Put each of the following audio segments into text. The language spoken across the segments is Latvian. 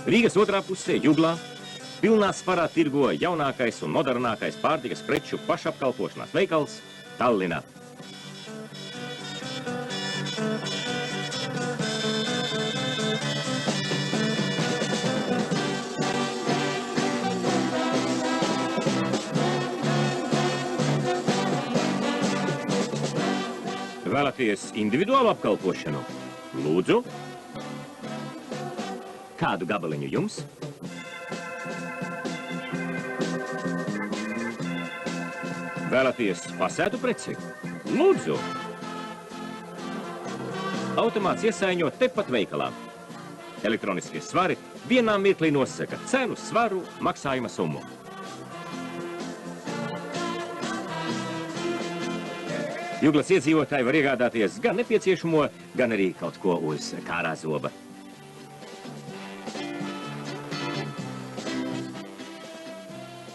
Rīgas otrā pusē, Juglā, pilnā svarā tirgo jaunākais un modernākais pārtikas preču pašapkalpošanās veikals Tallinā. Vēlaties individuālu apkalpošanu? Lūdzu. Kādu gabaliņu jums? Vēlaties pasētu preci? Lūdzu. Automāts iesaiņo tepat veikalā. Elektroniskie svari vienā mirklī nosaka cenu, svaru, maksājuma summu. Juglas iedzīvotāji var iegādāties gan nepieciešamo, gan arī kaut ko uz kārā zoba.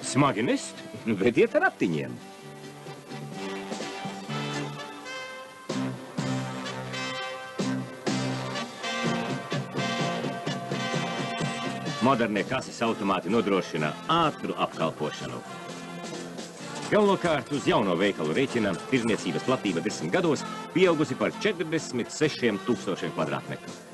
Smagi nest, vediet ar ratiņiem. Modernie kases automāti nodrošina ātru apkalpošanu. Galvenokārt uz jauno veikalu rēķina tirdzniecības platība 10 gados pieaugusi par 46 000 kvadrātmetru.